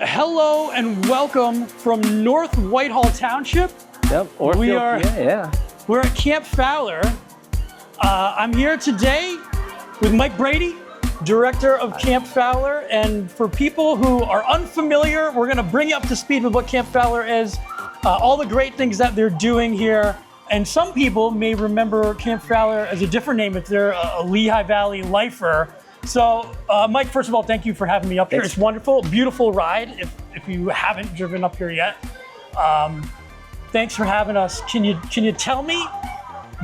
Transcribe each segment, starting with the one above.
Hello and welcome from North Whitehall Township. Yep, Orefield, We're at Camp Fowler. I'm here today with Mike Brady, Director of Camp Fowler. And for people who are unfamiliar, we're gonna bring you up to speed with what Camp Fowler is, all the great things that they're doing here. And some people may remember Camp Fowler as a different name if they're a Lehigh Valley lifer. So, Mike, first of all, thank you for having me up here. It's wonderful, beautiful ride. If you haven't driven up here yet, thanks for having us. Can you tell me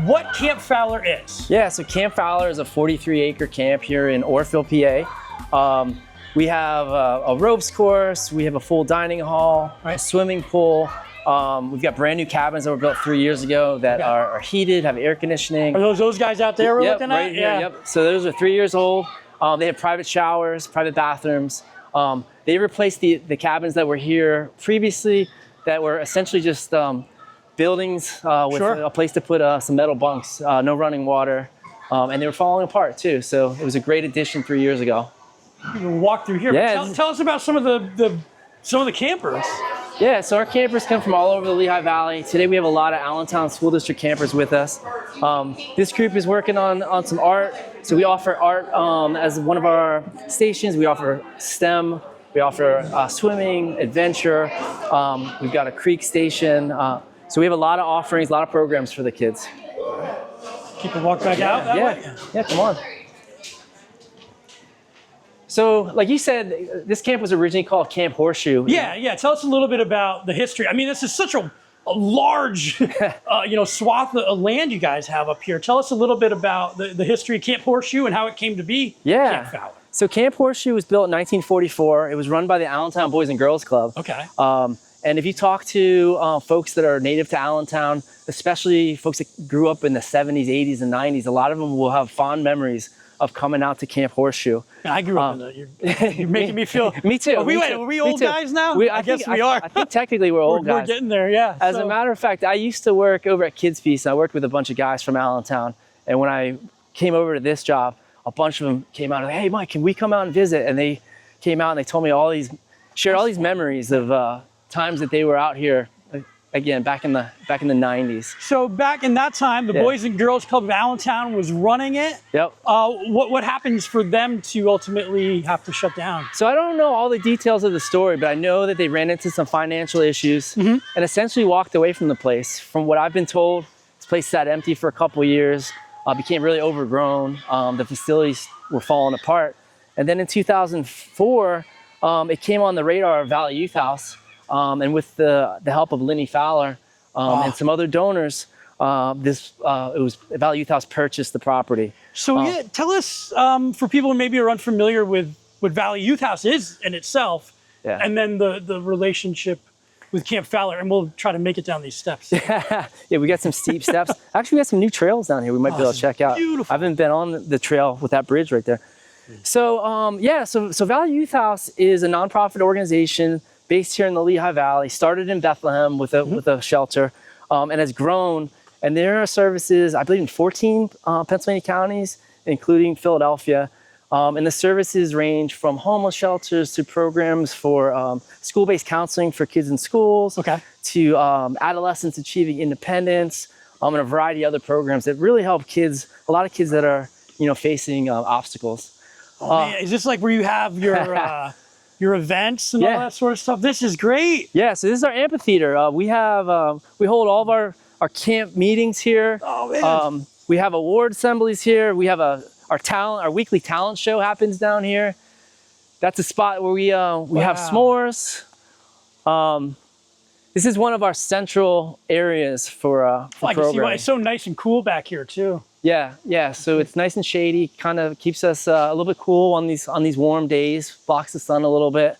what Camp Fowler is? Yeah, so Camp Fowler is a 43-acre camp here in Orefield, PA. We have a ropes course, we have a full dining hall, a swimming pool. We've got brand new cabins that were built 3 years ago that are heated, have air conditioning. Are those guys out there we're looking at? Right here, yep. So those are 3 years old. They have private showers, private bathrooms. They replaced the cabins that were here previously that were essentially just buildings with a place to put some metal bunks, no running water, and they were falling apart too. So it was a great addition 3 years ago. You can walk through here. Yeah, tell us about some of the campers. Yeah, so our campers come from all over the Lehigh Valley. Today we have a lot of Allentown School District campers with us. This group is working on some art. So we offer art as one of our stations. We offer STEM, we offer swimming, adventure. We've got a creek station. So we have a lot of offerings, a lot of programs for the kids. Keep the walk back out that way? Yeah, come on. So, like you said, this camp was originally called Camp Horseshoe. Yeah. Tell us a little bit about the history. I mean, this is such a large, swath of land you guys have up here. Tell us a little bit about the history of Camp Horseshoe and how it came to be Camp Fowler. So Camp Horseshoe was built in 1944. It was run by the Allentown Boys and Girls Club. Okay. And if you talk to folks that are native to Allentown, especially folks that grew up in the 70s, 80s, and 90s, a lot of them will have fond memories of coming out to Camp Horseshoe. I grew up in that. You're making me feel. Me too. Are we old guys now? I guess we are. I think technically we're old guys. We're getting there, yeah. As a matter of fact, I used to work over at Kids Feast, and I worked with a bunch of guys from Allentown. And when I came over to this job, a bunch of them came out and, hey, Mike, can we come out and visit? And they came out and they told me shared all these memories of times that they were out here. Again, back in the 90s. So back in that time, the Boys and Girls Club of Allentown was running it. Yep. What happens for them to ultimately have to shut down? So I don't know all the details of the story, but I know that they ran into some financial issues and essentially walked away from the place. From what I've been told, this place sat empty for a couple years, became really overgrown. The facilities were falling apart. And then in 2004, it came on the radar of Valley Youth House. And with the help of Lenny Fowler and some other donors, Valley Youth House purchased the property. So tell us, for people who maybe are unfamiliar with what Valley Youth House is in itself, and then the relationship with Camp Fowler, and we'll try to make it down these steps. Yeah, we got some steep steps. Actually, we got some new trails down here we might be able to check out. Beautiful. I haven't been on the trail with that bridge right there. So, so Valley Youth House is a nonprofit organization based here in the Lehigh Valley, started in Bethlehem with a shelter, and has grown. And there are services, I believe, in 14 Pennsylvania counties, including Philadelphia. And the services range from homeless shelters to programs for school-based counseling for kids in schools, to adolescents achieving independence, and a variety of other programs that really help kids, a lot of kids that are facing obstacles. Is this like where you have your events and all that sort of stuff? This is great. Yeah, so this is our amphitheater. We hold all of our camp meetings here. Oh man. We have award assemblies here. We have our weekly talent show happens down here. That's a spot where we have s'mores. This is one of our central areas for programming. See why it's so nice and cool back here too. Yeah. So it's nice and shady. Kind of keeps us a little bit cool on these warm days. Blocks the sun a little bit.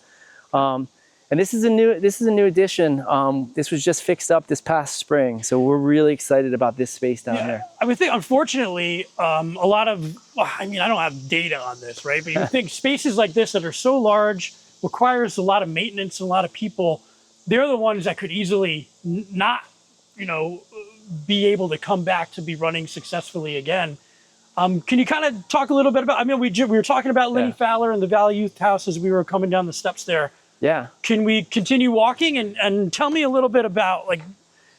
And this is a new addition. This was just fixed up this past spring, so we're really excited about this space down here. I would think, unfortunately, a lot of I don't have data on this, right? But you think spaces like this that are so large requires a lot of maintenance and a lot of people. They're the ones that could easily not, be able to come back to be running successfully again. Can you kind of talk a little bit about, we were talking about Lenny Fowler and the Valley Youth House as we were coming down the steps there. Yeah. Can we continue walking and tell me a little bit about like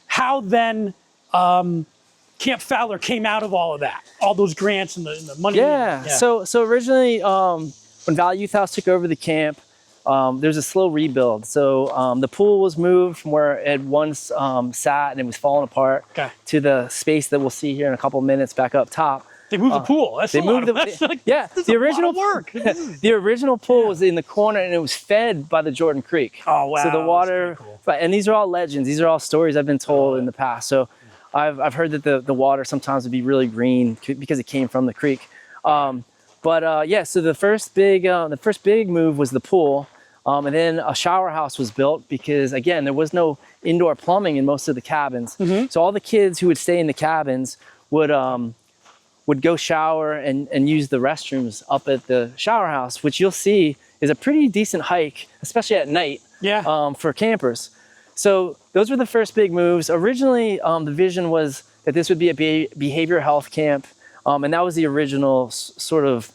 how then Camp Fowler came out of all of that, all those grants and the money? Yeah. So originally, when Valley Youth House took over the camp, there's a slow rebuild. So the pool was moved from where it had once sat and it was falling apart to the space that we'll see here in a couple of minutes back up top. They moved the pool. That's the original work. The original pool was in the corner and it was fed by the Jordan Creek. Oh wow! So the water, and these are all legends. These are all stories I've been told in the past. So I've heard that the water sometimes would be really green because it came from the creek. Yeah. So the first big move was the pool, and then a shower house was built because again there was no indoor plumbing in most of the cabins. So all the kids who would stay in the cabins would go shower and use the restrooms up at the shower house, which you'll see is a pretty decent hike, especially at night for campers. So those were the first big moves. Originally, the vision was that this would be a behavioral health camp, and that was the original sort of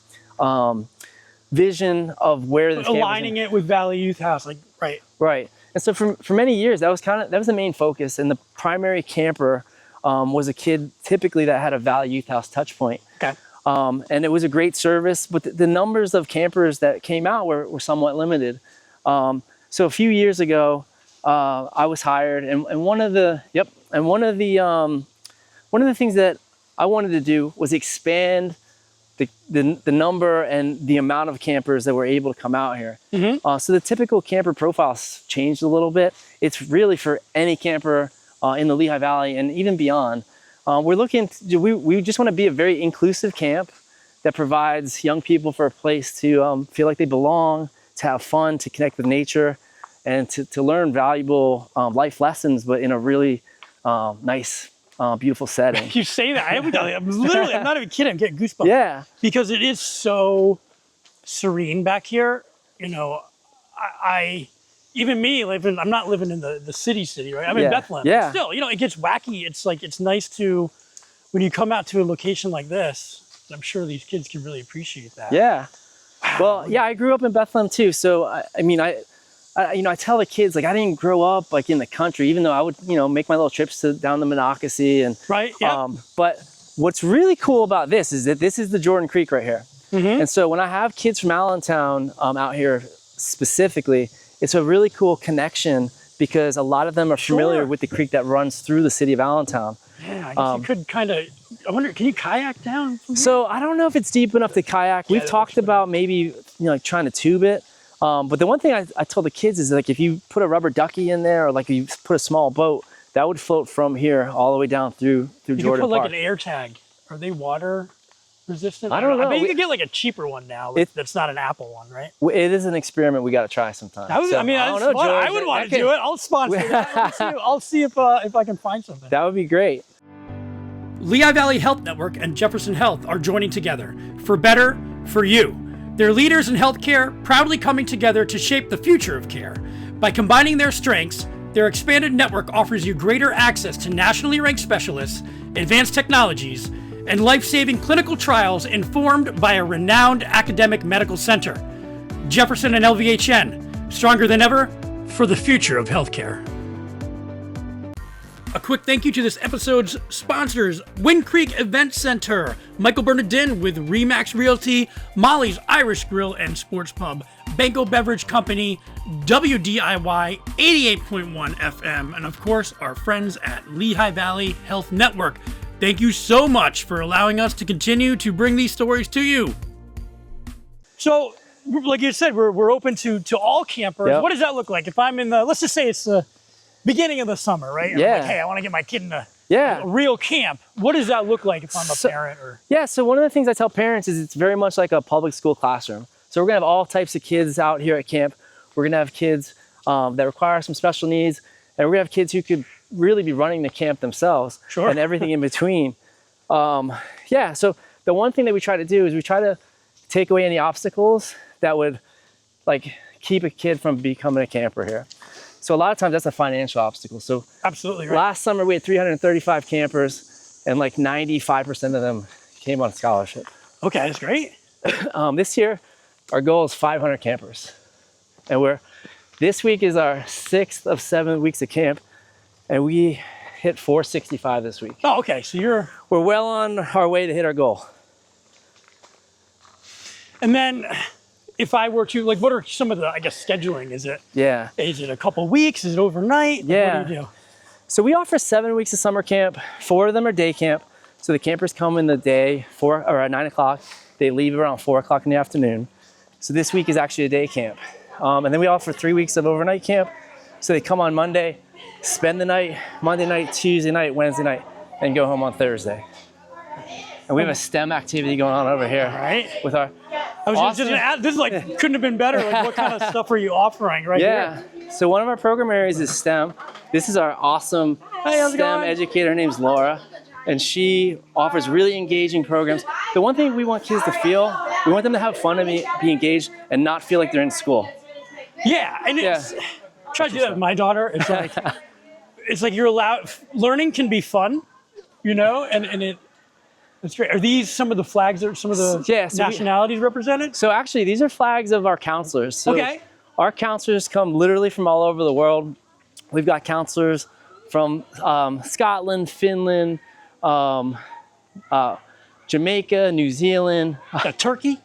vision of where the aligning it with Valley Youth House, right. And so for many years, that was the main focus, and the primary camper was a kid typically that had a Valley Youth House touch point. Okay. And it was a great service, but the numbers of campers that came out were somewhat limited. So a few years ago, I was hired, and one of the things that I wanted to do was expand the number and the amount of campers that were able to come out here. So the typical camper profiles changed a little bit. It's really for any camper in the Lehigh Valley and even beyond. We just want to be a very inclusive camp that provides young people for a place to feel like they belong, to have fun, to connect with nature, and to learn valuable life lessons, but in a really nice, beautiful setting. You say that, I'm not even kidding, I'm getting goosebumps. Yeah. Because it is so serene back here. You know, even me, I'm not living in the city, right? I'm in Bethlehem. Yeah. But still, it gets wacky. It's nice to, when you come out to a location like this, I'm sure these kids can really appreciate that. Yeah. Well, yeah, I grew up in Bethlehem too. So, I tell the kids, I didn't grow up in the country, even though I would, make my little trips down the Monocacy and, right. Yeah. But what's really cool about this is that this is the Jordan Creek right here. And so when I have kids from Allentown out here specifically, it's a really cool connection because a lot of them are familiar with the creek that runs through the city of Allentown. Yeah, I guess you could I wonder, can you kayak down from here? So I don't know if it's deep enough to kayak. We've talked about maybe, trying to tube it. But the one thing I told the kids is if you put a rubber ducky in there or you put a small boat, that would float from here all the way down through Jordan Park. You could put an air tag. Are they water resistant? I don't know. I bet you could get a cheaper one now. That's not an Apple one, right? It is an experiment we got to try sometime. I would want to do it. I'll sponsor that. I'll see if I can find something. That would be great. Lehigh Valley Health Network and Jefferson Health are joining together for better for you. They're leaders in healthcare, proudly coming together to shape the future of care. By combining their strengths, their expanded network offers you greater access to nationally ranked specialists, advanced technologies, and life-saving clinical trials informed by a renowned academic medical center. Jefferson and LVHN, stronger than ever for the future of healthcare. A quick thank you to this episode's sponsors, Wind Creek Event Center, Michael Bernardin with Remax Realty, Molly's Irish Grill and Sports Pub, Banco Beverage Company, WDIY 88.1 FM, and of course, our friends at Lehigh Valley Health Network. Thank you so much for allowing us to continue to bring these stories to you. So, like you said, we're open to all campers. Yep. What does that look like? If I'm in let's just say it's the beginning of the summer, right? Yeah. I'm hey, I want to get my kid in a real camp. What does that look like if I'm a parent? So one of the things I tell parents is it's very much like a public school classroom. So we're going to have all types of kids out here at camp. We're going to have kids that require some special needs, and we're going to have kids who could really be running the camp themselves and everything in between. So the one thing that we try to do is we try to take away any obstacles that would keep a kid from becoming a camper here. So a lot of times that's a financial obstacle. So absolutely right. Last summer we had 335 campers and 95% of them came on scholarship. Okay, that's great. This year our goal is 500 campers. And we're This week is our 6th of 7 weeks of camp, and we hit 465 this week. Oh, okay. So we're well on our way to hit our goal. And then if I were to, like, what are some of the, I guess, scheduling? Is it a couple weeks? Is it overnight? Like, Yeah. what do you do? So we offer 7 weeks of summer camp. 4 of them are day camp. So the campers come in the day, at 9 o'clock. They leave around 4 o'clock in the afternoon. So this week is actually a day camp. And then we offer 3 weeks of overnight camp. So they come on Monday, spend the night, Monday night, Tuesday night, Wednesday night, and go home on Thursday. And we have a STEM activity going on over here. All right. With our I was just gonna add, this is like, couldn't have been better. Like, what kind of stuff are you offering right here? So one of our program areas is STEM. This is our awesome STEM educator. Her name's Laura. And she offers really engaging programs. The one thing we want kids to feel, we want them to have fun and be engaged and not feel like they're in school. Yeah, and it's, try to do that with my daughter. It's like you're allowed, learning can be fun, you know, and it's great. Are these some of the flags that some of the nationalities represented? So actually, these are flags of our counselors. So our counselors come literally from all over the world. We've got counselors from Scotland, Finland, Jamaica, New Zealand, Turkey,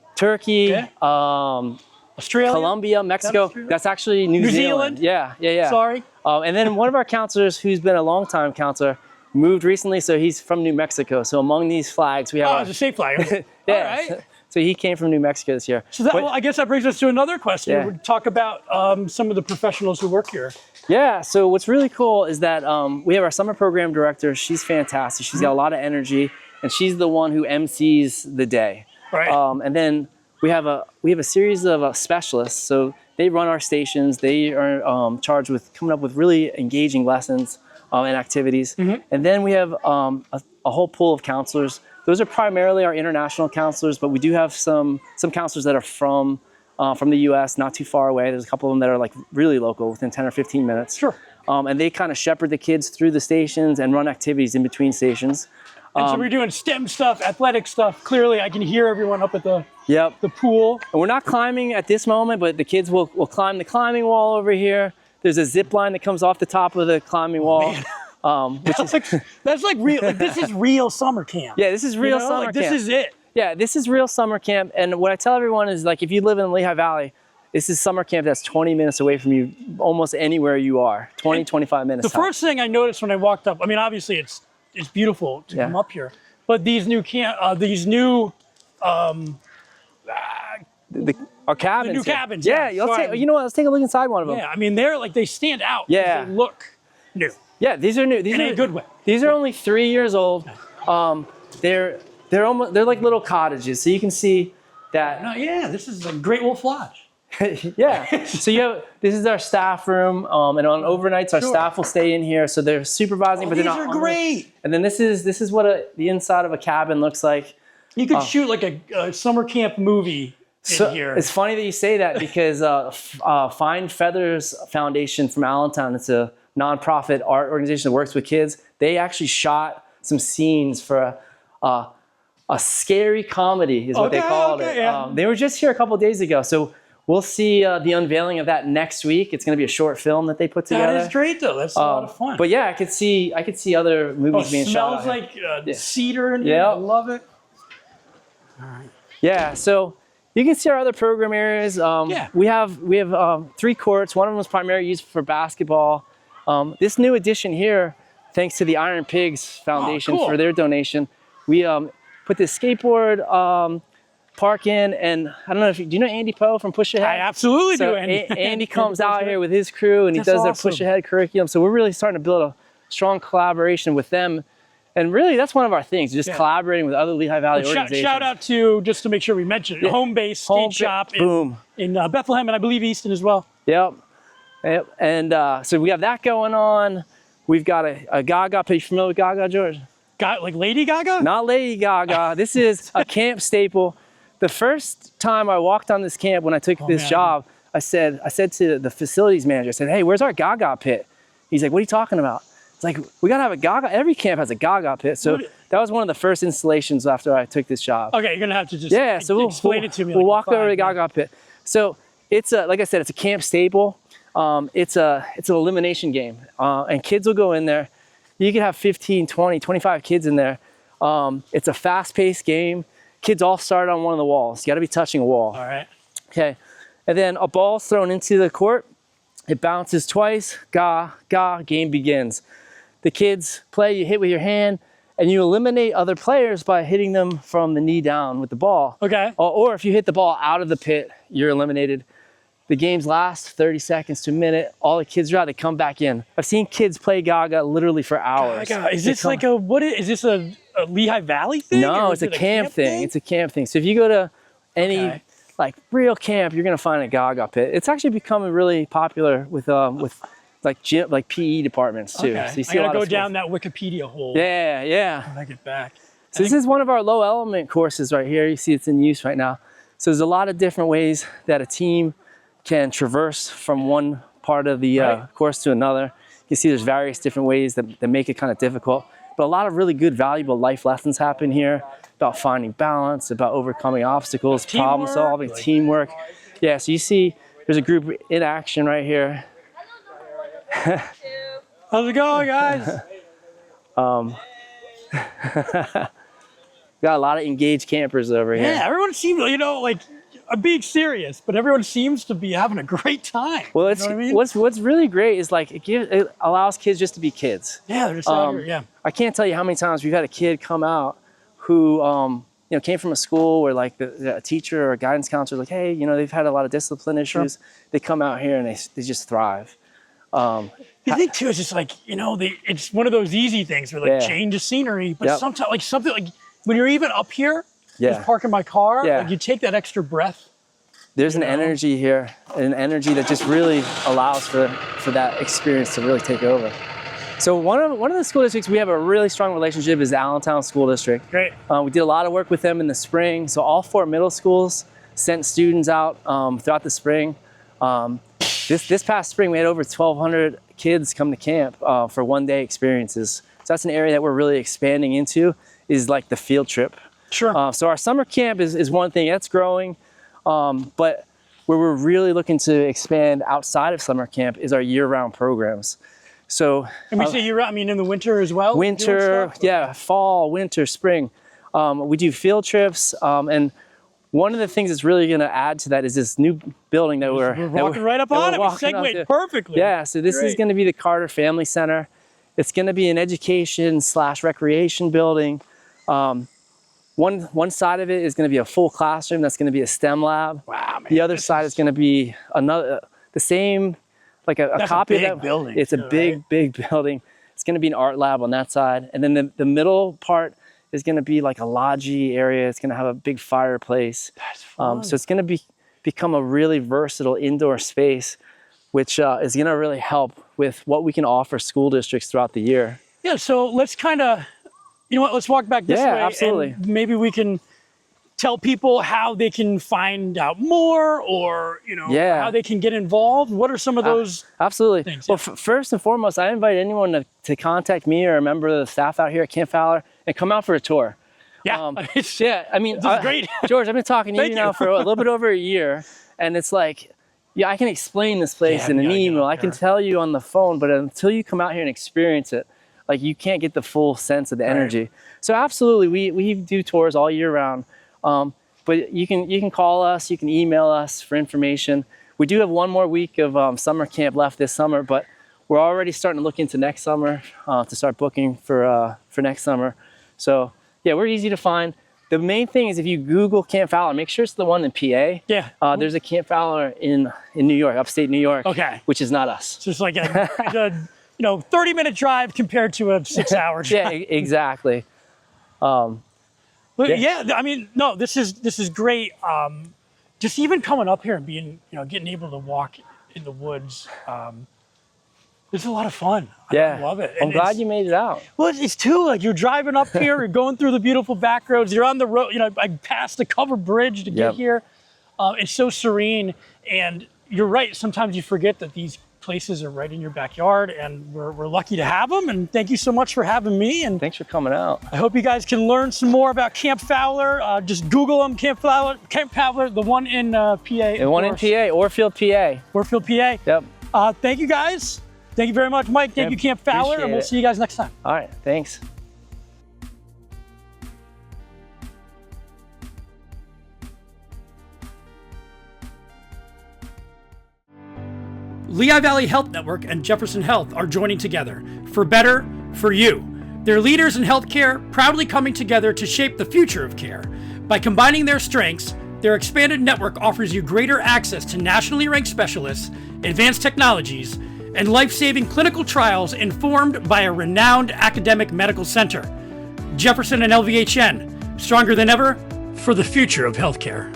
Australia, Colombia, Mexico. That's actually New Zealand. Yeah. Sorry. And then one of our counselors, who's been a long-time counselor, moved recently, so he's from New Mexico. So among these flags, we have it's a state flag. All right. So he came from New Mexico this year. So I guess that brings us to another question. We'll talk about some of the professionals who work here. Yeah, so what's really cool is that we have our summer program director. She's fantastic. She's got a lot of energy, and she's the one who MCs the day. Right. And then we have a series of specialists. So they run our stations. They are charged with coming up with really engaging lessons and activities. And then we have a whole pool of counselors. Those are primarily our international counselors, but we do have some counselors that are from the U.S., not too far away. There's a couple of them that are like really local, within 10 or 15 minutes. Sure. And they kind of shepherd the kids through the stations and run activities in between stations. And so we're doing STEM stuff, athletic stuff. Clearly, I can hear everyone up at the pool. And we're not climbing at this moment, but the kids will climb the climbing wall over here. There's a zip line that comes off the top of the climbing wall. That's like real. Like, this is real summer camp. Yeah, this is real summer camp. This is it. Yeah, this is real summer camp. And what I tell everyone is, like, if you live in the Lehigh Valley, this is summer camp that's 20 minutes away from you, almost anywhere you are, 25 minutes. The first thing I noticed when I walked up, I mean, obviously it's beautiful to come up here, but these new our cabins. The new cabins. Yeah, let's take a look inside one of them. Yeah, I mean, they stand out. Yeah. They look new. Yeah, these are new. These in are a good way. These are only 3 years old. They're like little cottages, so you can see that. No, yeah, this is a Great Wolf Lodge. Yeah. So this is our staff room, and on overnights our staff will stay in here, so they're supervising, but they're not. These are great. And then this is what the inside of a cabin looks like. You could shoot like a summer camp movie in here. It's funny that you say that because Fine Feathers Foundation from Allentown, it's a nonprofit art organization that works with kids. They actually shot some scenes for a scary comedy, is what they called it. Yeah. They were just here a couple of days ago, so we'll see the unveiling of that next week. It's going to be a short film that they put together. That is great, though. That's a lot of fun. But yeah, I could see other movies being shot. It smells like cedar in here. I love it. All right. Yeah, so you can see our other program areas. We have 3 courts. One of them is primarily used for basketball. This new addition here, thanks to the Iron Pigs Foundation for their donation, we put this skateboard park in, and I don't know do you know Andy Poe from Push Ahead? I absolutely do. Andy comes out here with his crew, and he does their Push Ahead curriculum. So we're really starting to build a strong collaboration with them. And really, that's one of our things, just collaborating with other Lehigh Valley organizations. Shout out to, just to make sure we mention it, Home Base Skate Shop in Bethlehem, and I believe Easton as well. Yep. And so we have that going on. We've got a Gaga. Are you familiar with Gaga, George? Like Lady Gaga? Not Lady Gaga. This is a camp staple. The first time I walked on this camp when I took this job, I said to the facilities manager, I said, hey, where's our Gaga pit? He's like, what are you talking about? It's like, we gotta have a Gaga. Every camp has a Gaga pit. So that was one of the first installations after I took this job. Okay, you're gonna have to just so explain it to me. We'll walk over to the Gaga pit. So it's like I said, it's a camp staple. it's an elimination game. And kids will go in there. You could have 15, 20, 25 kids in there. It's a fast-paced game. Kids all start on one of the walls. You got to be touching a wall. All right. Okay. And then a ball's thrown into the court. It bounces twice. Ga, ga, game begins. The kids play, you hit with your hand, and you eliminate other players by hitting them from the knee down with the ball. Okay. Or if you hit the ball out of the pit, you're eliminated. The games last 30 seconds to a minute. All the kids are out, they come back in. I've seen kids play Gaga literally for hours. Gaga. Is this like is this a Lehigh Valley thing? No, it's a camp thing. It's a camp thing. So if you go to any like real camp, you're gonna find a Gaga pit. It's actually becoming really popular with like gym, like PE departments too. Okay. So you see I a gotta lot go of down that Wikipedia hole. Yeah, yeah. When I get back. So this is one of our low element courses right here. You see it's in use right now. So there's a lot of different ways that a team can traverse from one part of the course to another. You can see there's various different ways that make it kind of difficult, but a lot of really good, valuable life lessons happen here about finding balance, about overcoming obstacles, problem solving, teamwork. Yeah, so you see there's a group in action right here. How's it going, guys? Got a lot of engaged campers over here. Yeah, everyone seems, like, I'm being serious, but everyone seems to be having a great time. Well, you know what I mean? what's really great is like it allows kids just to be kids. Yeah, they're just out here, yeah. I can't tell you how many times we've had a kid come out who came from a school where like a teacher or a guidance counselor like, hey, they've had a lot of discipline issues. Sure. They come out here and they just thrive. You think too, it's just like, it's one of those easy things where like change of scenery, but sometimes like something like when you're even up here, just parking my car, like you take that extra breath. There's an energy here, an energy that just really allows for that experience to really take over. So one of the school districts we have a really strong relationship is the Allentown School District. Great. We did a lot of work with them in the spring. So all 4 middle schools sent students out throughout the spring. This past spring, we had over 1,200 kids come to camp for one-day experiences. So that's an area that we're really expanding into, is like the field trip. Sure. So our summer camp is one thing that's growing, but where we're really looking to expand outside of summer camp is our year-round programs. So, and we say year-round, I mean in the winter as well? Winter, yeah, fall, winter, spring. We do field trips, and one of the things that's really going to add to that is this new building that we're walking right up on it. We segued perfectly. Yeah, so this is going to be the Carter Family Center. It's going to be an education/recreation building. One side of it is going to be a full classroom. That's going to be a STEM lab. Wow, man. The other side is going to be the same, like a copy of that building. It's a big building. It's going to be an art lab on that side, and then the middle part is going to be like a lodgy area. It's going to have a big fireplace. That's fun. So it's going to become a really versatile indoor space, which is going to really help with what we can offer school districts throughout the year. Yeah, so let's kind of, let's walk back this way. Yeah, absolutely. And maybe we can tell people how they can find out more or, how they can get involved. What are some of those absolutely things? Well, first and foremost, I invite anyone to contact me or a member of the staff out here at Camp Fowler and come out for a tour. Yeah, I mean, this is great. George, I've been talking to you now for a little bit over a year, and it's like, yeah, I can explain this place in an email. I can tell you on the phone, but until you come out here and experience it, like you can't get the full sense of the energy. So absolutely, we do tours all year round. But you can call us, you can email us for information. We do have one more week of summer camp left this summer, but we're already starting to look into next summer to start booking for next summer. So yeah, we're easy to find. The main thing is if you Google Camp Fowler, make sure it's the one in PA. Yeah. There's a Camp Fowler in New York, upstate New York. Okay. Which is not us. It's just like a 30-minute drive compared to a 6-hour drive. Yeah, exactly. I mean, no, this is great. Just even coming up here and being, getting able to walk in the woods. It's a lot of fun. I love it. I'm glad you made it out. Well, it's too, like you're driving up here, you're going through the beautiful back roads, you're on the road, I passed the covered bridge to get here. It's so serene, and you're right, sometimes you forget that these places are right in your backyard, and we're lucky to have them, and thank you so much for having me. And thanks for coming out. I hope you guys can learn some more about Camp Fowler. Just Google them, Camp Fowler, the one in PA. The one in PA, Orefield, PA. Orefield, PA. Yep. Thank you guys. Thank you very much, Mike. Thank you, Camp Fowler, and we'll see you guys next time. All right, thanks. Lehigh Valley Health Network and Jefferson Health are joining together for better for you. They're leaders in healthcare, proudly coming together to shape the future of care. By combining their strengths, their expanded network offers you greater access to nationally ranked specialists, advanced technologies, and life-saving clinical trials informed by a renowned academic medical center. Jefferson and LVHN, stronger than ever for the future of healthcare.